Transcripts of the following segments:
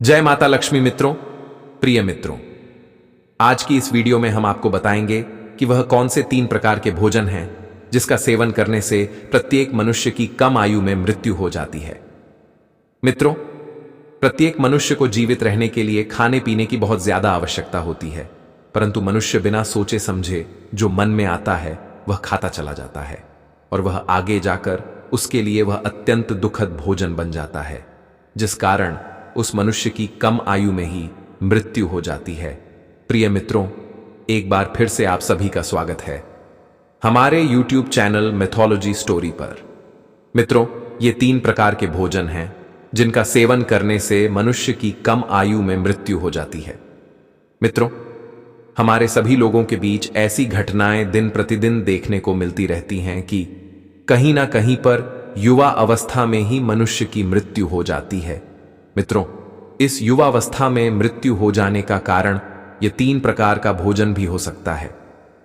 जय माता लक्ष्मी मित्रों, प्रिय मित्रों। आज की इस वीडियो में हम आपको बताएंगे कि वह कौन से 3 प्रकार के भोजन हैं जिसका सेवन करने से प्रत्येक मनुष्य की कम आयु में मृत्यु हो जाती है। मित्रों, प्रत्येक मनुष्य को जीवित रहने के लिए खाने पीने की बहुत ज्यादा आवश्यकता होती है, परंतु मनुष्य बिना सोचे समझे जो मन में आता है वह खाता चला जाता है और वह आगे जाकर उसके लिए वह अत्यंत दुखद भोजन बन जाता है, जिस कारण उस मनुष्य की कम आयु में ही मृत्यु हो जाती है। प्रिय मित्रों, एक बार फिर से आप सभी का स्वागत है हमारे YouTube चैनल मिथोलॉजी स्टोरी पर। मित्रों, ये 3 प्रकार के भोजन हैं जिनका सेवन करने से मनुष्य की कम आयु में मृत्यु हो जाती है। मित्रों, हमारे सभी लोगों के बीच ऐसी घटनाएं दिन प्रतिदिन देखने को मिलती रहती हैं कि कहीं ना कहीं पर युवा अवस्था में ही मनुष्य की मृत्यु हो जाती है। मित्रों, इस युवावस्था में मृत्यु हो जाने का कारण यह 3 प्रकार का भोजन भी हो सकता है।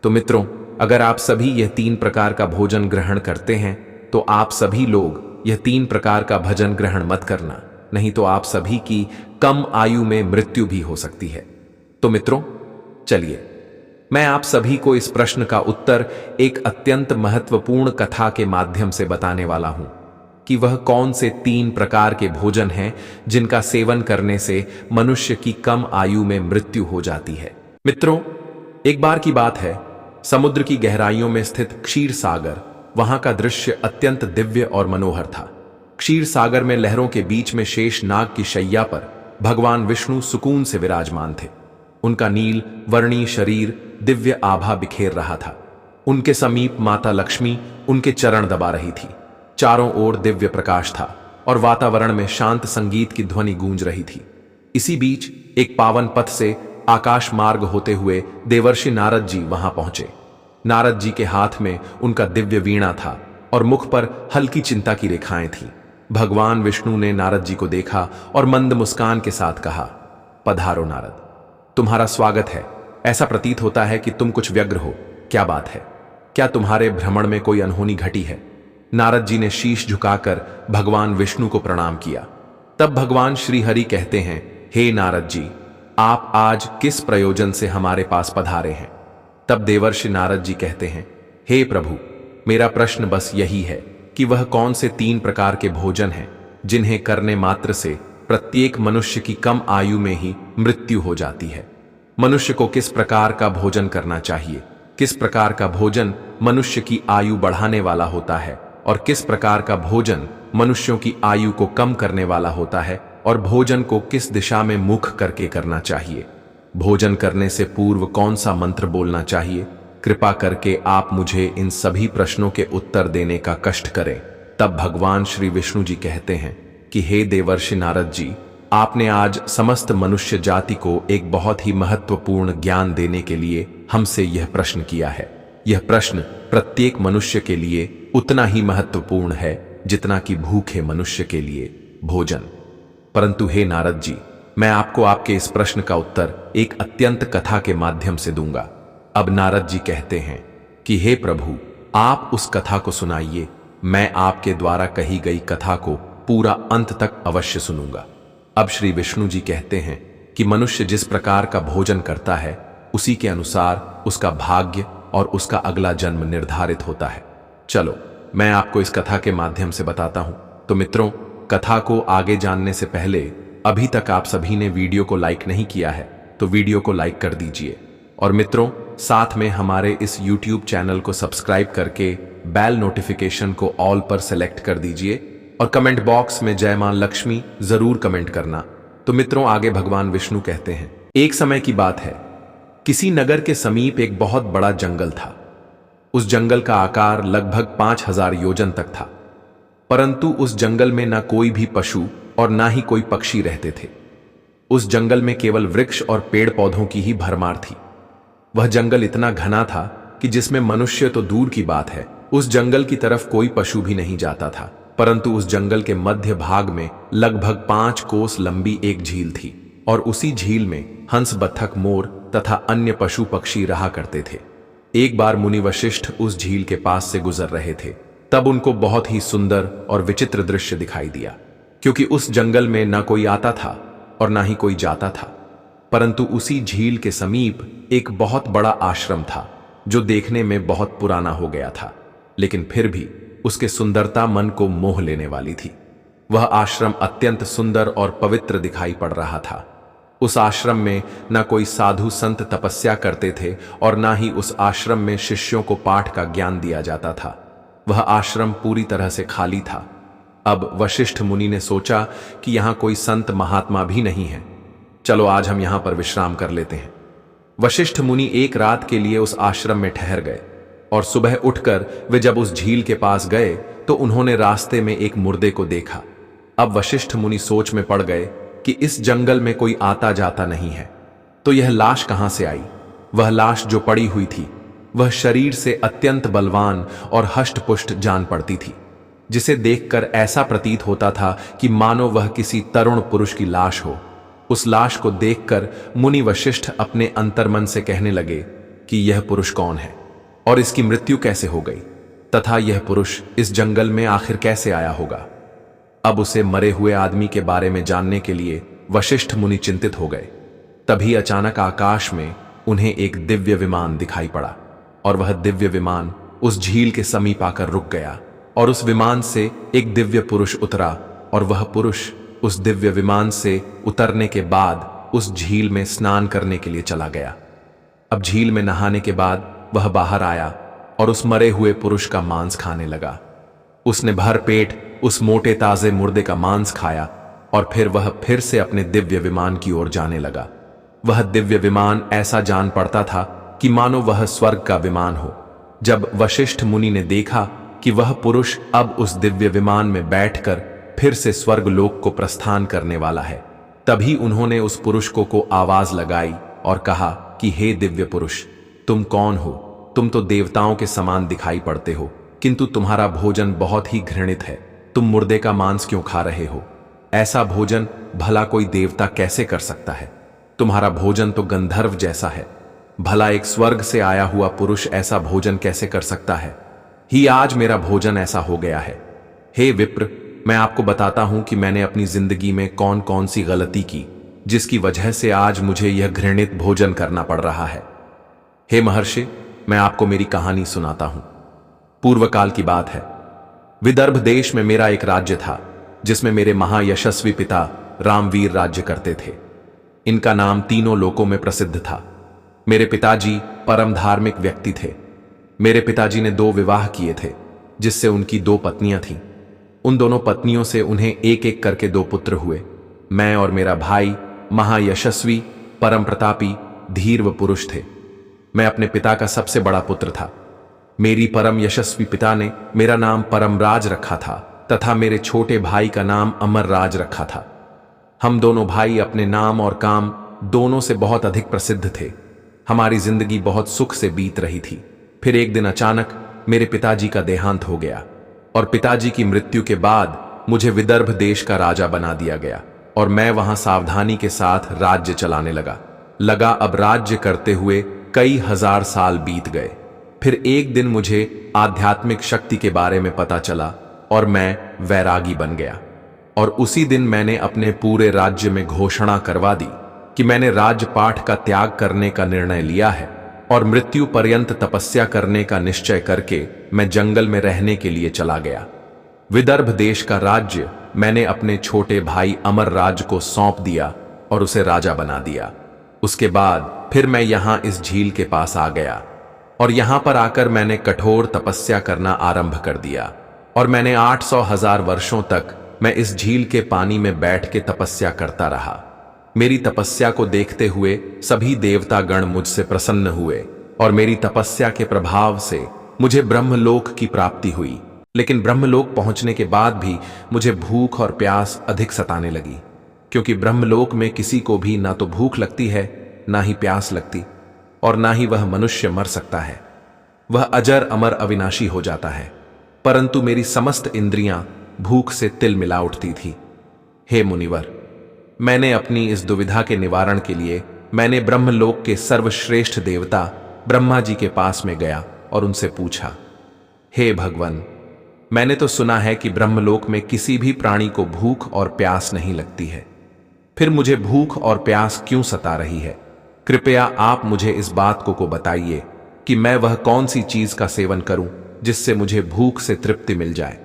तो मित्रों, अगर आप सभी यह 3 प्रकार का भोजन ग्रहण करते हैं तो आप सभी लोग यह 3 प्रकार का भोजन ग्रहण मत करना, नहीं तो आप सभी की कम आयु में मृत्यु भी हो सकती है। तो मित्रों, चलिए मैं आप सभी को इस प्रश्न का उत्तर एक अत्यंत महत्वपूर्ण कथा के माध्यम से बताने वाला हूं कि वह कौन से 3 प्रकार के भोजन हैं जिनका सेवन करने से मनुष्य की कम आयु में मृत्यु हो जाती है। मित्रों, एक बार की बात है, समुद्र की गहराइयों में स्थित क्षीर सागर, वहां का दृश्य अत्यंत दिव्य और मनोहर था। क्षीर सागर में लहरों के बीच में शेष नाग की शैया पर भगवान विष्णु सुकून से विराजमान थे। उनका नील वर्णी शरीर दिव्य आभा बिखेर रहा था। उनके समीप माता लक्ष्मी उनके चरण दबा रही थी। चारों ओर दिव्य प्रकाश था और वातावरण में शांत संगीत की ध्वनि गूंज रही थी। इसी बीच एक पावन पथ से आकाश मार्ग होते हुए देवर्षि नारद जी वहां पहुंचे। नारद जी के हाथ में उनका दिव्य वीणा था और मुख पर हल्की चिंता की रेखाएं थीं। भगवान विष्णु ने नारद जी को देखा और मंद मुस्कान के साथ कहा, पधारो नारद, तुम्हारा स्वागत है। ऐसा प्रतीत होता है कि तुम कुछ व्यग्र हो। क्या बात है? क्या तुम्हारे भ्रमण में कोई अनहोनी घटी है? नारद जी ने शीश झुकाकर भगवान विष्णु को प्रणाम किया। तब भगवान श्री हरि कहते हैं, हे नारद जी, आप आज किस प्रयोजन से हमारे पास पधारे हैं? तब देवर्षि नारद जी कहते हैं, हे प्रभु, मेरा प्रश्न बस यही है कि वह कौन से 3 प्रकार के भोजन हैं जिन्हें करने मात्र से प्रत्येक मनुष्य की कम आयु में ही मृत्यु हो जाती है। मनुष्य को किस प्रकार का भोजन करना चाहिए, किस प्रकार का भोजन मनुष्य की आयु बढ़ाने वाला होता है और किस प्रकार का भोजन मनुष्यों की आयु को कम करने वाला होता है, और भोजन को किस दिशा में मुख करके करना चाहिए। भोजन करने से पूर्व कौन सा मंत्र बोलना चाहिए। कृपा करके आप मुझे इन सभी प्रश्नों के उत्तर देने का कष्ट करें। तब भगवान श्री विष्णु जी कहते हैं कि हे देवर्षि नारद जी, आपने आज समस्त मनुष्य जाति को एक बहुत ही महत्वपूर्ण ज्ञान देने के लिए हमसे यह प्रश्न किया है। यह प्रश्न प्रत्येक मनुष्य के लिए उतना ही महत्वपूर्ण है जितना कि भूखे मनुष्य के लिए भोजन। परंतु हे नारद जी, मैं आपको आपके इस प्रश्न का उत्तर एक अत्यंत कथा के माध्यम से दूंगा। अब नारद जी कहते हैं कि हे प्रभु, आप उस कथा को सुनाइए। मैं आपके द्वारा कही गई कथा को पूरा अंत तक अवश्य सुनूंगा। अब श्री विष्णु जी कहते हैं कि मनुष्य जिस प्रकार का भोजन करता है उसी के अनुसार उसका भाग्य और उसका अगला जन्म निर्धारित होता है। चलो मैं आपको इस कथा के माध्यम से बताता हूं। तो मित्रों, कथा को आगे जानने से पहले अभी तक आप सभी ने वीडियो को लाइक नहीं किया है तो वीडियो को लाइक कर दीजिए, और मित्रों साथ में हमारे इस YouTube चैनल को सब्सक्राइब करके बेल नोटिफिकेशन को ऑल पर सेलेक्ट कर दीजिए, और कमेंट बॉक्स में जय मां लक्ष्मी जरूर कमेंट करना। तो मित्रों, आगे भगवान विष्णु कहते हैं, एक समय की बात है, किसी नगर के समीप एक बहुत बड़ा जंगल था। उस जंगल का आकार लगभग 5000 योजन तक था, परंतु उस जंगल में ना कोई भी पशु और ना ही कोई पक्षी रहते थे। उस जंगल में केवल वृक्ष और पेड़ पौधों की ही भरमार थी। वह जंगल इतना घना था कि जिसमें मनुष्य तो दूर की बात है, उस जंगल की तरफ कोई पशु भी नहीं जाता था। परंतु उस जंगल के मध्य भाग में लगभग 5 कोस लंबी एक झील थी, और उसी झील में हंस, बत्तख, मोर तथा अन्य पशु पक्षी रहा करते थे। एक बार मुनि वशिष्ठ उस झील के पास से गुजर रहे थे। तब उनको बहुत ही सुंदर और विचित्र दृश्य दिखाई दिया, क्योंकि उस जंगल में न कोई आता था और ना ही कोई जाता था, परंतु उसी झील के समीप एक बहुत बड़ा आश्रम था जो देखने में बहुत पुराना हो गया था, लेकिन फिर भी उसके सुंदरता मन को मोह लेने वाली थी। वह आश्रम अत्यंत सुंदर और पवित्र दिखाई पड़ रहा था। उस आश्रम में न कोई साधु संत तपस्या करते थे और ना ही उस आश्रम में शिष्यों को पाठ का ज्ञान दिया जाता था। वह आश्रम पूरी तरह से खाली था। अब वशिष्ठ मुनि ने सोचा कि यहाँ कोई संत महात्मा भी नहीं है, चलो आज हम यहाँ पर विश्राम कर लेते हैं। वशिष्ठ मुनि एक रात के लिए उस आश्रम में ठहर गए और सुबह उठकर वे जब उस झील के पास गए तो उन्होंने रास्ते में एक मुर्दे को देखा। अब वशिष्ठ मुनि सोच में पड़ गए कि इस जंगल में कोई आता जाता नहीं है, तो यह लाश कहां से आई। वह लाश जो पड़ी हुई थी वह शरीर से अत्यंत बलवान और हष्टपुष्ट जान पड़ती थी, जिसे देखकर ऐसा प्रतीत होता था कि मानो वह किसी तरुण पुरुष की लाश हो। उस लाश को देखकर मुनि वशिष्ठ अपने अंतर्मन से कहने लगे कि यह पुरुष कौन है और इसकी मृत्यु कैसे हो गई, तथा यह पुरुष इस जंगल में आखिर कैसे आया होगा। अब उसे मरे हुए आदमी के बारे में जानने के लिए वशिष्ठ मुनि चिंतित हो गए। तभी अचानक आकाश में उन्हें एक दिव्य विमान दिखाई पड़ा और वह दिव्य विमान उस झील के समीप आकर रुक गया और उस विमान से एक दिव्य पुरुष उतरा और वह पुरुष उस दिव्य विमान से उतरने के बाद उस झील में स्नान करने के लिए चला गया। अब झील में नहाने के बाद वह बाहर आया और उस मरे हुए पुरुष का मांस खाने लगा। उसने भर पेट उस मोटे ताजे मुर्दे का मांस खाया और फिर वह फिर से अपने दिव्य विमान की ओर जाने लगा। वह दिव्य विमान ऐसा जान पड़ता था कि मानो वह स्वर्ग का विमान हो। जब वशिष्ठ मुनि ने देखा कि वह पुरुष अब उस दिव्य विमान में बैठकर फिर से स्वर्ग लोक को प्रस्थान करने वाला है, तभी उन्होंने उस पुरुष को आवाज लगाई और कहा कि हे दिव्य पुरुष, तुम कौन हो? तुम तो देवताओं के समान दिखाई पड़ते हो, किंतु तुम्हारा भोजन बहुत ही घृणित है। तुम मुर्दे का मांस क्यों खा रहे हो? ऐसा भोजन भला कोई देवता कैसे कर सकता है? तुम्हारा भोजन तो गंधर्व जैसा है। भला एक स्वर्ग से आया हुआ पुरुष ऐसा भोजन कैसे कर सकता है? ही आज मेरा भोजन ऐसा हो गया है। हे विप्र, मैं आपको बताता हूं कि मैंने अपनी जिंदगी में कौन कौन सी गलती की जिसकी वजह से आज मुझे यह घृणित भोजन करना पड़ रहा है। हे महर्षि, मैं आपको मेरी कहानी सुनाता हूं। पूर्व काल की बात है। विदर्भ देश में मेरा एक राज्य था जिसमें मेरे महायशस्वी पिता रामवीर राज्य करते थे। इनका नाम तीनों लोकों में प्रसिद्ध था। मेरे पिताजी परम धार्मिक व्यक्ति थे। मेरे पिताजी ने 2 विवाह किए थे जिससे उनकी 2 पत्नियां थीं। उन दोनों पत्नियों से उन्हें एक एक करके 2 पुत्र हुए। मैं और मेरा भाई महायशस्वी परम प्रतापी धीर्व पुरुष थे। मैं अपने पिता का सबसे बड़ा पुत्र था। मेरी परम यशस्वी पिता ने मेरा नाम परमराज रखा था तथा मेरे छोटे भाई का नाम अमरराज रखा था। हम दोनों भाई अपने नाम और काम दोनों से बहुत अधिक प्रसिद्ध थे। हमारी जिंदगी बहुत सुख से बीत रही थी। फिर एक दिन अचानक मेरे पिताजी का देहांत हो गया और पिताजी की मृत्यु के बाद मुझे विदर्भ देश का राजा बना दिया गया और मैं वहां सावधानी के साथ राज्य चलाने लगा। अब राज्य करते हुए कई हजार साल बीत गए। फिर एक दिन मुझे आध्यात्मिक शक्ति के बारे में पता चला और मैं वैरागी बन गया। और उसी दिन मैंने अपने पूरे राज्य में घोषणा करवा दी कि मैंने राजपाठ का त्याग करने का निर्णय लिया है और मृत्यु पर्यंत तपस्या करने का निश्चय करके मैं जंगल में रहने के लिए चला गया। विदर्भ देश का राज्य मैंने अपने छोटे भाई अमरराज को सौंप दिया और उसे राजा बना दिया। उसके बाद फिर मैं यहां इस झील के पास आ गया और यहां पर आकर मैंने कठोर तपस्या करना आरंभ कर दिया और मैंने 800,000 वर्षों तक मैं इस झील के पानी में बैठ के तपस्या करता रहा। मेरी तपस्या को देखते हुए सभी देवतागण मुझसे प्रसन्न हुए और मेरी तपस्या के प्रभाव से मुझे ब्रह्मलोक की प्राप्ति हुई। लेकिन ब्रह्मलोक पहुंचने के बाद भी मुझे भूख और प्यास अधिक सताने लगी, क्योंकि ब्रह्मलोक में किसी को भी ना तो भूख लगती है, ना ही प्यास लगती, और ना ही वह मनुष्य मर सकता है। वह अजर अमर अविनाशी हो जाता है। परंतु मेरी समस्त इंद्रियां भूख से तिल मिला उठती थी। हे मुनिवर, मैंने अपनी इस दुविधा के निवारण के लिए मैंने ब्रह्मलोक के सर्वश्रेष्ठ देवता ब्रह्मा जी के पास में गया और उनसे पूछा, हे भगवान, मैंने तो सुना है कि ब्रह्मलोक में किसी भी प्राणी को भूख और प्यास नहीं लगती है, फिर मुझे भूख और प्यास क्यों सता रही है? कृपया आप मुझे इस बात को बताइए कि मैं वह कौन सी चीज का सेवन करूं जिससे मुझे भूख से तृप्ति मिल जाए।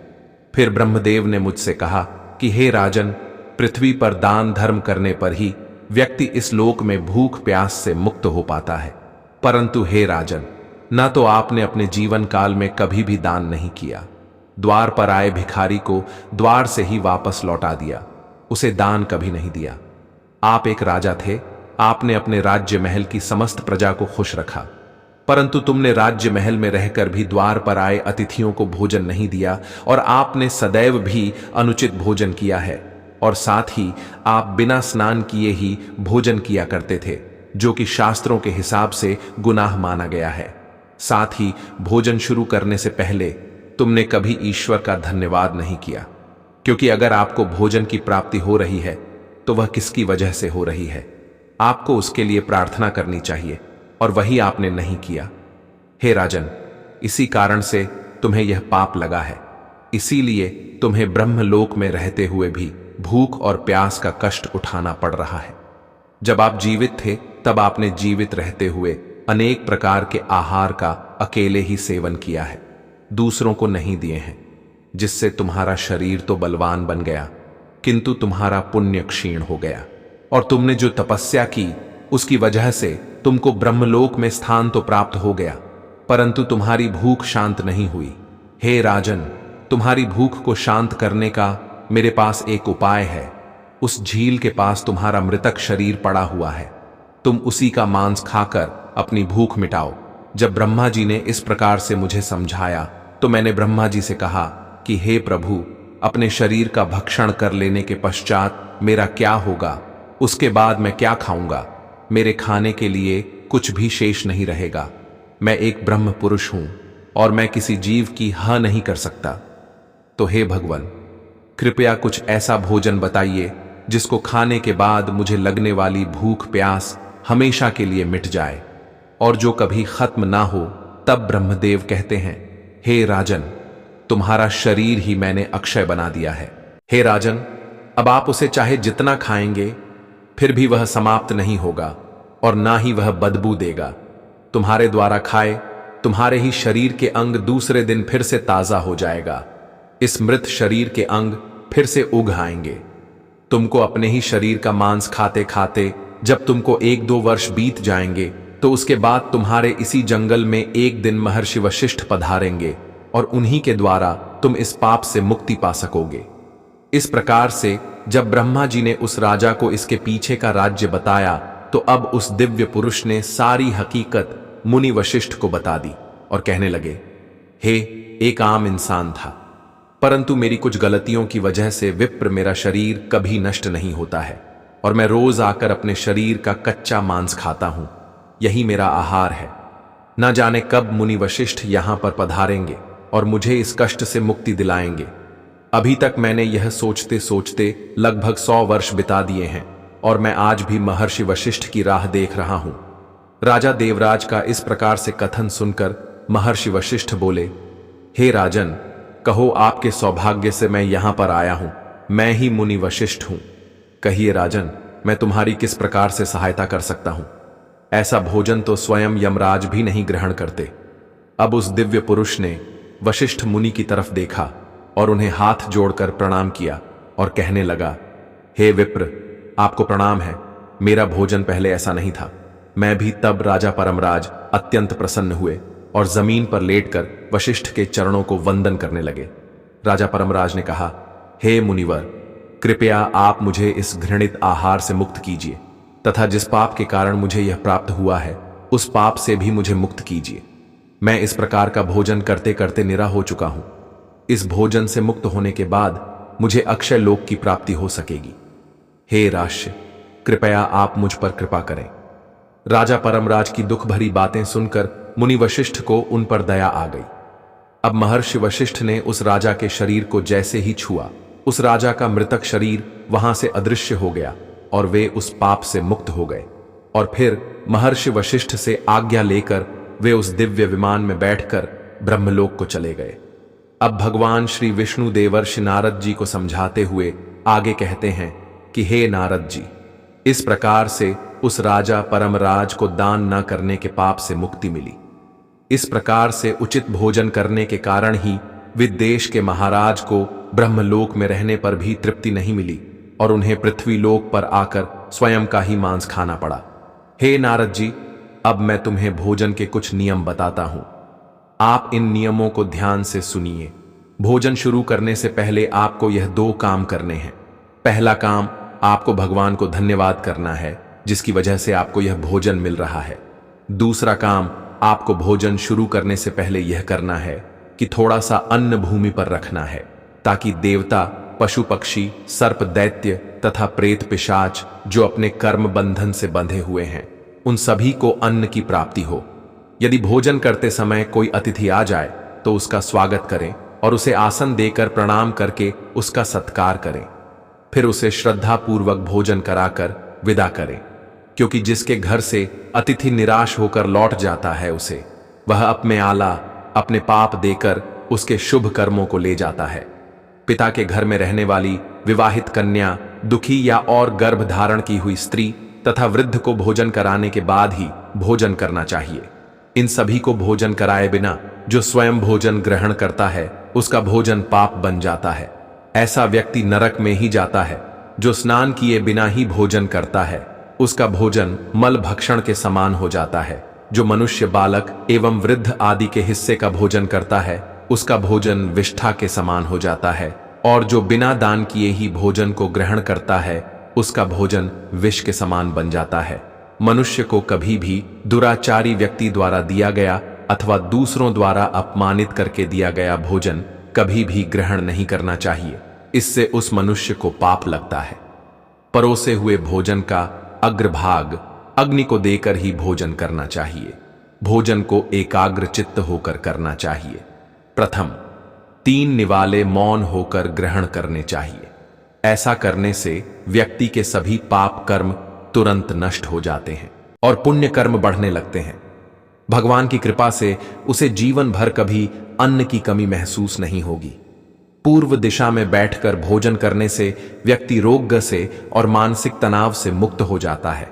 फिर ब्रह्मदेव ने मुझसे कहा कि हे राजन, पृथ्वी पर दान धर्म करने पर ही व्यक्ति इस लोक में भूख प्यास से मुक्त हो पाता है। परंतु हे राजन, न तो आपने अपने जीवन काल में कभी भी दान नहीं किया। द्वार पर आए भिखारी को द्वार से ही वापस लौटा दिया, उसे दान कभी नहीं दिया। आप एक राजा थे, आपने अपने राज्य महल की समस्त प्रजा को खुश रखा, परंतु तुमने राज्य महल में रहकर भी द्वार पर आए अतिथियों को भोजन नहीं दिया और आपने सदैव भी अनुचित भोजन किया है। और साथ ही आप बिना स्नान किए ही भोजन किया करते थे, जो कि शास्त्रों के हिसाब से गुनाह माना गया है। साथ ही भोजन शुरू करने से पहले तुमने कभी ईश्वर का धन्यवाद नहीं किया, क्योंकि अगर आपको भोजन की प्राप्ति हो रही है तो वह किसकी वजह से हो रही है? आपको उसके लिए प्रार्थना करनी चाहिए, और वही आपने नहीं किया। हे राजन, इसी कारण से तुम्हें यह पाप लगा है। इसीलिए तुम्हें ब्रह्मलोक में रहते हुए भी भूख और प्यास का कष्ट उठाना पड़ रहा है। जब आप जीवित थे तब आपने जीवित रहते हुए अनेक प्रकार के आहार का अकेले ही सेवन किया है, दूसरों को नहीं दिए हैं, जिससे तुम्हारा शरीर तो बलवान बन गया, किंतु तुम्हारा पुण्य क्षीण हो गया। और तुमने जो तपस्या की उसकी वजह से तुमको ब्रह्मलोक में स्थान तो प्राप्त हो गया, परंतु तुम्हारी भूख शांत नहीं हुई। हे राजन, तुम्हारी भूख को शांत करने का मेरे पास एक उपाय है। उस झील के पास तुम्हारा मृतक शरीर पड़ा हुआ है, तुम उसी का मांस खाकर अपनी भूख मिटाओ। जब ब्रह्मा जी ने इस प्रकार से मुझे समझाया तो मैंने ब्रह्मा जी से कहा कि हे प्रभु, अपने शरीर का भक्षण कर लेने के पश्चात मेरा क्या होगा? उसके बाद मैं क्या खाऊंगा? मेरे खाने के लिए कुछ भी शेष नहीं रहेगा। मैं एक ब्रह्म पुरुष हूं और मैं किसी जीव की हा नहीं कर सकता। तो हे भगवान, कृपया कुछ ऐसा भोजन बताइए जिसको खाने के बाद मुझे लगने वाली भूख प्यास हमेशा के लिए मिट जाए और जो कभी खत्म ना हो। तब ब्रह्मदेव कहते हैं, हे राजन, तुम्हारा शरीर ही मैंने अक्षय बना दिया है। हे राजन, अब आप उसे चाहे जितना खाएंगे फिर भी वह समाप्त नहीं होगा और ना ही वह बदबू देगा। तुम्हारे द्वारा खाए तुम्हारे ही शरीर के अंग दूसरे दिन फिर से ताजा हो जाएगा। इस मृत शरीर के अंग फिर से उग आएंगे। तुमको अपने ही शरीर का मांस खाते खाते जब तुमको 1-2 वर्ष बीत जाएंगे तो उसके बाद तुम्हारे इसी जंगल में एक दिन महर्षि वशिष्ठ पधारेंगे और उन्हीं के द्वारा तुम इस पाप से मुक्ति पा सकोगे। इस प्रकार से जब ब्रह्मा जी ने उस राजा को इसके पीछे का राज्य बताया तो अब उस दिव्य पुरुष ने सारी हकीकत मुनि वशिष्ठ को बता दी और कहने लगे, हे, एक आम इंसान था, परंतु मेरी कुछ गलतियों की वजह से विप्र मेरा शरीर कभी नष्ट नहीं होता है और मैं रोज आकर अपने शरीर का कच्चा मांस खाता हूं। यही मेरा आहार है। न जाने कब मुनि वशिष्ठ यहां पर पधारेंगे और मुझे इस कष्ट से मुक्ति दिलाएंगे। अभी तक मैंने यह सोचते सोचते लगभग 100 वर्ष बिता दिए हैं और मैं आज भी महर्षि वशिष्ठ की राह देख रहा हूं। राजा देवराज का इस प्रकार से कथन सुनकर महर्षि वशिष्ठ बोले, हे राजन, कहो आपके सौभाग्य से मैं यहां पर आया हूं। मैं ही मुनि वशिष्ठ हूं। कहिए राजन, मैं तुम्हारी किस प्रकार से सहायता कर सकता हूं? ऐसा भोजन तो स्वयं यमराज भी नहीं ग्रहण करते। अब उस दिव्य पुरुष ने वशिष्ठ मुनि की तरफ देखा और उन्हें हाथ जोड़कर प्रणाम किया और कहने लगा, हे विप्र, आपको प्रणाम है। मेरा भोजन पहले ऐसा नहीं था। मैं भी तब राजा परमराज अत्यंत प्रसन्न हुए और जमीन पर लेटकर वशिष्ठ के चरणों को वंदन करने लगे। राजा परमराज ने कहा, हे मुनिवर, कृपया आप मुझे इस घृणित आहार से मुक्त कीजिए तथा जिस पाप के कारण मुझे यह प्राप्त हुआ है उस पाप से भी मुझे मुक्त कीजिए। मैं इस प्रकार का भोजन करते करते निरा हो चुका हूं। इस भोजन से मुक्त होने के बाद मुझे अक्षय लोक की प्राप्ति हो सकेगी। हे राष्ट्र, कृपया आप मुझ पर कृपा करें। राजा परमराज की दुख भरी बातें सुनकर मुनि वशिष्ठ को उन पर दया आ गई। अब महर्षि वशिष्ठ ने उस राजा के शरीर को जैसे ही छुआ, उस राजा का मृतक शरीर वहां से अदृश्य हो गया और वे उस पाप से मुक्त हो गए। और फिर महर्षि वशिष्ठ से आज्ञा लेकर वे उस दिव्य विमान में बैठकर ब्रह्मलोक को चले गए। अब भगवान श्री विष्णु देवर्षि नारद जी को समझाते हुए आगे कहते हैं कि हे नारद जी, इस प्रकार से उस राजा परमराज को दान न करने के पाप से मुक्ति मिली। इस प्रकार से उचित भोजन करने के कारण ही विदेश के महाराज को ब्रह्मलोक में रहने पर भी तृप्ति नहीं मिली और उन्हें पृथ्वी लोक पर आकर स्वयं का ही मांस खाना पड़ा। हे नारद जी, अब मैं तुम्हें भोजन के कुछ नियम बताता हूं। आप इन नियमों को ध्यान से सुनिए। भोजन शुरू करने से पहले आपको यह 2 काम करने हैं। पहला काम, आपको भगवान को धन्यवाद करना है जिसकी वजह से आपको यह भोजन मिल रहा है। दूसरा काम, आपको भोजन शुरू करने से पहले यह करना है कि थोड़ा सा अन्न भूमि पर रखना है ताकि देवता, पशु पक्षी, सर्प दैत्य तथा प्रेत पिशाच जो अपने कर्म बंधन से बंधे हुए हैं उन सभी को अन्न की प्राप्ति हो। यदि भोजन करते समय कोई अतिथि आ जाए तो उसका स्वागत करें और उसे आसन देकर प्रणाम करके उसका सत्कार करें। फिर उसे श्रद्धापूर्वक भोजन कराकर विदा करें, क्योंकि जिसके घर से अतिथि निराश होकर लौट जाता है उसे वह अपने आला अपने पाप देकर उसके शुभ कर्मों को ले जाता है। पिता के घर में रहने वाली विवाहित कन्या, दुखी या और गर्भ धारण की हुई स्त्री तथा वृद्ध को भोजन कराने के बाद ही भोजन करना चाहिए। इन सभी को भोजन कराए बिना जो स्वयं भोजन ग्रहण करता है उसका भोजन पाप बन जाता है। ऐसा व्यक्ति नरक में ही जाता है। जो स्नान किए बिना ही भोजन करता है उसका भोजन मल भक्षण के समान हो जाता है। जो मनुष्य बालक एवं वृद्ध आदि के हिस्से का भोजन करता है उसका भोजन विष्ठा के समान हो जाता है। और जो बिना दान किए ही भोजन को ग्रहण करता है उसका भोजन विष के समान बन जाता है। मनुष्य को कभी भी दुराचारी व्यक्ति द्वारा दिया गया अथवा दूसरों द्वारा अपमानित करके दिया गया भोजन कभी भी ग्रहण नहीं करना चाहिए। इससे उस मनुष्य को पाप लगता है। परोसे हुए भोजन का अग्रभाग अग्नि को देकर ही भोजन करना चाहिए। भोजन को एकाग्र चित्त होकर करना चाहिए। प्रथम, 3 निवाले मौन होकर ग्रहण करने चाहिए। ऐसा करने से व्यक्ति के सभी पाप कर्म तुरंत नष्ट हो जाते हैं और पुण्य कर्म बढ़ने लगते हैं। भगवान की कृपा से उसे जीवन भर कभी अन्न की कमी महसूस नहीं होगी। पूर्व दिशा में बैठकर भोजन करने से व्यक्ति रोग से और मानसिक तनाव से मुक्त हो जाता है।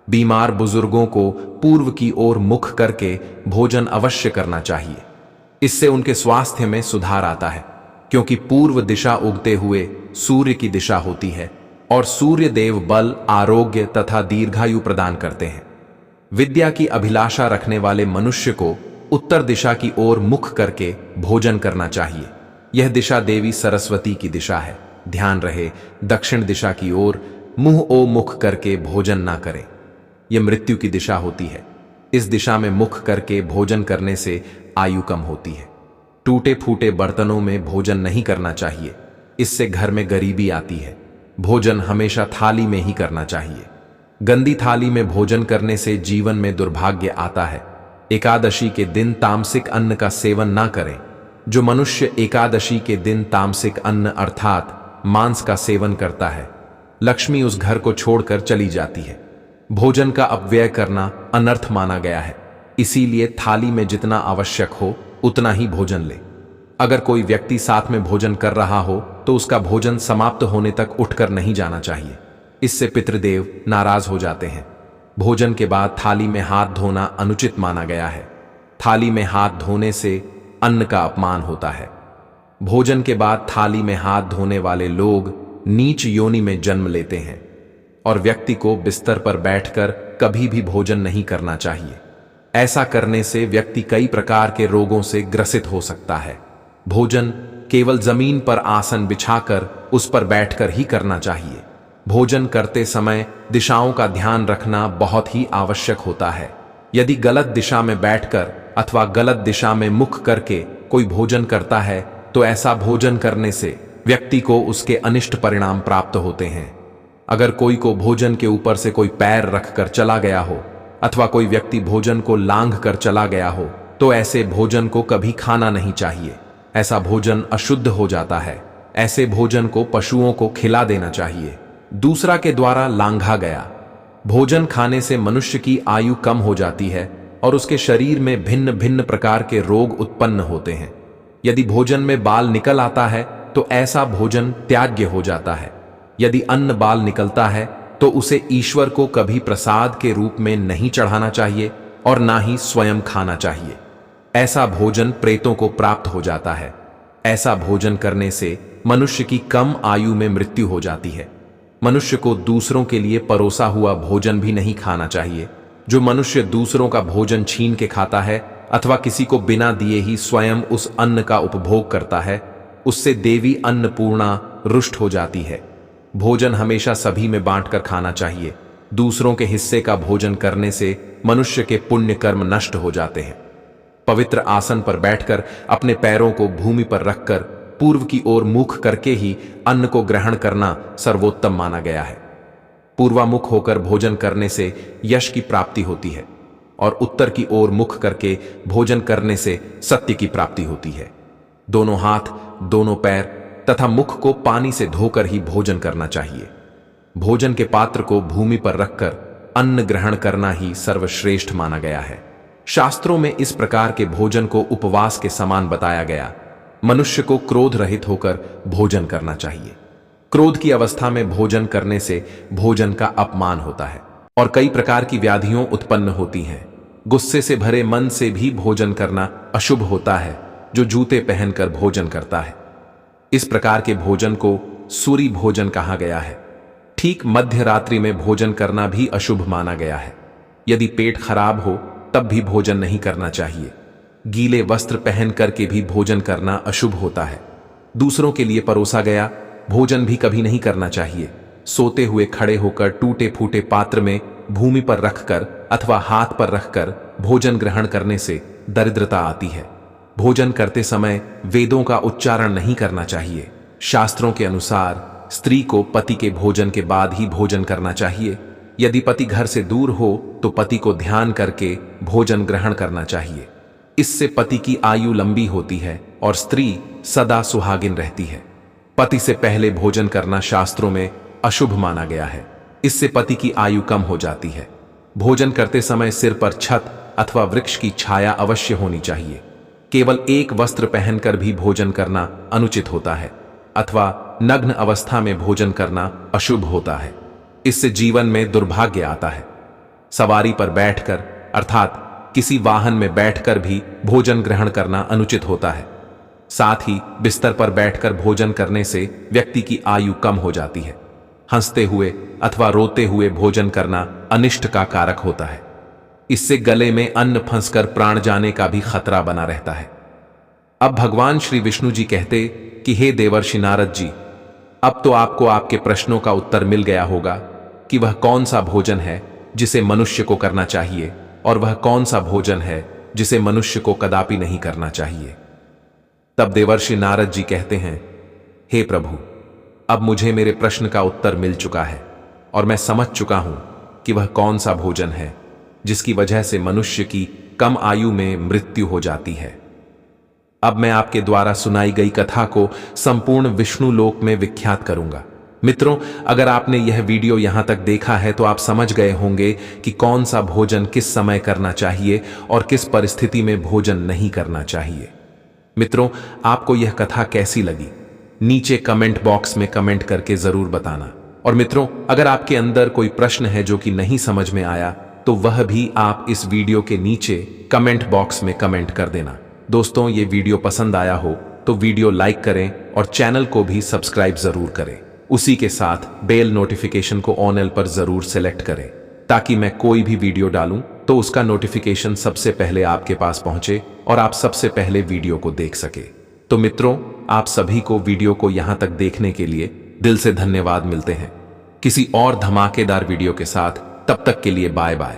बीमार बुजुर्गों को पूर्व की ओर मुख करके भोजन अवश्य करना चाहिए। इससे उनके स्वास्थ्य में सुधार आता है, क्योंकि पूर्व दिशा उगते हुए सूर्य की दिशा होती है और सूर्य देव बल, आरोग्य तथा दीर्घायु प्रदान करते हैं। विद्या की अभिलाषा रखने वाले मनुष्य को उत्तर दिशा की ओर मुख करके भोजन करना चाहिए। यह दिशा देवी सरस्वती की दिशा है। ध्यान रहे, दक्षिण दिशा की ओर मुंह ओ मुख करके भोजन ना करें। यह मृत्यु की दिशा होती है। इस दिशा में मुख करके भोजन करने से आयु कम होती है। टूटे फूटे बर्तनों में भोजन नहीं करना चाहिए, इससे घर में गरीबी आती है। भोजन हमेशा थाली में ही करना चाहिए। गंदी थाली में भोजन करने से जीवन में दुर्भाग्य आता है। एकादशी के दिन तामसिक अन्न का सेवन ना करें। जो मनुष्य एकादशी के दिन तामसिक अन्न अर्थात मांस का सेवन करता है, लक्ष्मी उस घर को छोड़कर चली जाती है। भोजन का अपव्यय करना अनर्थ माना गया है, इसीलिए थाली में जितना आवश्यक हो उतना ही भोजन ले। अगर कोई व्यक्ति साथ में भोजन कर रहा हो तो उसका भोजन समाप्त होने तक उठकर नहीं जाना चाहिए। इससे पितृदेव नाराज हो जाते हैं। भोजन के बाद थाली में हाथ धोना अनुचित माना गया है। थाली में हाथ धोने से अन्न का अपमान होता है। भोजन के बाद थाली में हाथ धोने वाले लोग नीच योनि में जन्म लेते हैं और व्यक्ति को बिस्तर पर बैठकर कभी भी भोजन नहीं करना चाहिए। ऐसा करने से व्यक्ति कई प्रकार के रोगों से ग्रसित हो सकता है। भोजन केवल जमीन पर आसन बिछाकर उस पर बैठकर ही करना चाहिए। भोजन करते समय दिशाओं का ध्यान रखना बहुत ही आवश्यक होता है। यदि गलत दिशा में बैठकर अथवा गलत दिशा में मुख करके कोई भोजन करता है तो ऐसा भोजन करने से व्यक्ति को उसके अनिष्ट परिणाम प्राप्त होते हैं। अगर कोई को भोजन के ऊपर से कोई पैर रखकर चला गया हो अथवा कोई व्यक्ति भोजन को लांघ कर चला गया हो तो ऐसे भोजन को कभी खाना नहीं चाहिए। ऐसा भोजन अशुद्ध हो जाता है। ऐसे भोजन को पशुओं को खिला देना चाहिए। दूसरा के द्वारा लांघा गया भोजन खाने से मनुष्य की आयु कम हो जाती है और उसके शरीर में भिन्न भिन्न प्रकार के रोग उत्पन्न होते हैं। यदि भोजन में बाल निकल आता है तो ऐसा भोजन त्याज्य हो जाता है। यदि अन्न बाल निकलता है तो उसे ईश्वर को कभी प्रसाद के रूप में नहीं चढ़ाना चाहिए और ना ही स्वयं खाना चाहिए। ऐसा भोजन प्रेतों को प्राप्त हो जाता है। ऐसा भोजन करने से मनुष्य की कम आयु में मृत्यु हो जाती है। मनुष्य को दूसरों के लिए परोसा हुआ भोजन भी नहीं खाना चाहिए। जो मनुष्य दूसरों का भोजन छीन के खाता है अथवा किसी को बिना दिए ही स्वयं उस अन्न का उपभोग करता है, उससे देवी अन्नपूर्णा रुष्ट हो जाती है। भोजन हमेशा सभी में बांटकर खाना चाहिए। दूसरों के हिस्से का भोजन करने से मनुष्य के पुण्य कर्म नष्ट हो जाते हैं। पवित्र आसन पर बैठकर अपने पैरों को भूमि पर रखकर पूर्व की ओर मुख करके ही अन्न को ग्रहण करना सर्वोत्तम माना गया है। पूर्वामुख होकर भोजन करने से यश की प्राप्ति होती है और उत्तर की ओर मुख करके भोजन करने से सत्य की प्राप्ति होती है। दोनों हाथ, दोनों पैर तथा मुख को पानी से धोकर ही भोजन करना चाहिए। भोजन के पात्र को भूमि पर रखकर अन्न ग्रहण करना ही सर्वश्रेष्ठ माना गया है। शास्त्रों में इस प्रकार के भोजन को उपवास के समान बताया गया। मनुष्य को क्रोध रहित होकर भोजन करना चाहिए। क्रोध की अवस्था में भोजन करने से भोजन का अपमान होता है और कई प्रकार की व्याधियां उत्पन्न होती हैं। गुस्से से भरे मन से भी भोजन करना अशुभ होता है, जो जूते पहनकर भोजन करता है। इस प्रकार के भोजन को सूरी भोजन कहा गया है। ठीक मध्य रात्रि में भोजन करना भी अशुभ माना गया है। यदि पेट खराब हो तब भी भोजन नहीं करना चाहिए। गीले वस्त्र पहन करके भी भोजन करना अशुभ होता है। दूसरों के लिए परोसा गया भोजन भी कभी नहीं करना चाहिए। सोते हुए खड़े होकर टूटे फूटे पात्र में भूमि पर रखकर अथवा हाथ पर रखकर भोजन ग्रहण करने से दरिद्रता आती है। भोजन करते समय वेदों का उच्चारण नहीं करना चाहिए। शास्त्रों के अनुसार स्त्री को पति के भोजन के बाद ही भोजन करना चाहिए। यदि पति घर से दूर हो तो पति को ध्यान करके भोजन ग्रहण करना चाहिए। इससे पति की आयु लंबी होती है और स्त्री सदा सुहागिन रहती है। पति से पहले भोजन करना शास्त्रों में अशुभ माना गया है। इससे पति की आयु कम हो जाती है। भोजन करते समय सिर पर छत अथवा वृक्ष की छाया अवश्य होनी चाहिए। केवल एक वस्त्र पहनकर भी भोजन करना अनुचित होता है अथवा नग्न अवस्था में भोजन करना अशुभ होता है। इससे जीवन में दुर्भाग्य आता है। सवारी पर बैठकर अर्थात किसी वाहन में बैठकर भी भोजन ग्रहण करना अनुचित होता है। साथ ही बिस्तर पर बैठकर भोजन करने से व्यक्ति की आयु कम हो जाती है। हंसते हुए अथवा रोते हुए भोजन करना अनिष्ट का कारक होता है। इससे गले में अन्न फंसकर प्राण जाने का भी खतरा बना रहता है। अब भगवान श्री विष्णु जी कहते कि हे देवर्षि नारद जी, अब तो आपको आपके प्रश्नों का उत्तर मिल गया होगा कि वह कौन सा भोजन है जिसे मनुष्य को करना चाहिए और वह कौन सा भोजन है जिसे मनुष्य को कदापि नहीं करना चाहिए। तब देवर्षि नारद जी कहते हैं, हे प्रभु, अब मुझे मेरे प्रश्न का उत्तर मिल चुका है और मैं समझ चुका हूं कि वह कौन सा भोजन है जिसकी वजह से मनुष्य की कम आयु में मृत्यु हो जाती है। अब मैं आपके द्वारा सुनाई गई कथा को संपूर्ण विष्णु लोक में विख्यात करूंगा। मित्रों, अगर आपने यह वीडियो यहां तक देखा है तो आप समझ गए होंगे कि कौन सा भोजन किस समय करना चाहिए और किस परिस्थिति में भोजन नहीं करना चाहिए। मित्रों, आपको यह कथा कैसी लगी नीचे कमेंट बॉक्स में कमेंट करके जरूर बताना। और मित्रों, अगर आपके अंदर कोई प्रश्न है जो कि नहीं समझ में आया तो वह भी आप इस वीडियो के नीचे कमेंट बॉक्स में कमेंट कर देना। दोस्तों, ये वीडियो पसंद आया हो तो वीडियो लाइक करें और चैनल को भी सब्सक्राइब जरूर करें। उसी के साथ बेल नोटिफिकेशन को ऑन पर जरूर सेलेक्ट करें ताकि मैं कोई भी वीडियो डालूं तो उसका नोटिफिकेशन सबसे पहले आपके पास पहुंचे और आप सबसे पहले वीडियो को देख सके। तो मित्रों, आप सभी को वीडियो को यहां तक देखने के लिए दिल से धन्यवाद। मिलते हैं किसी और धमाकेदार वीडियो के साथ। तब तक के लिए बाय बाय।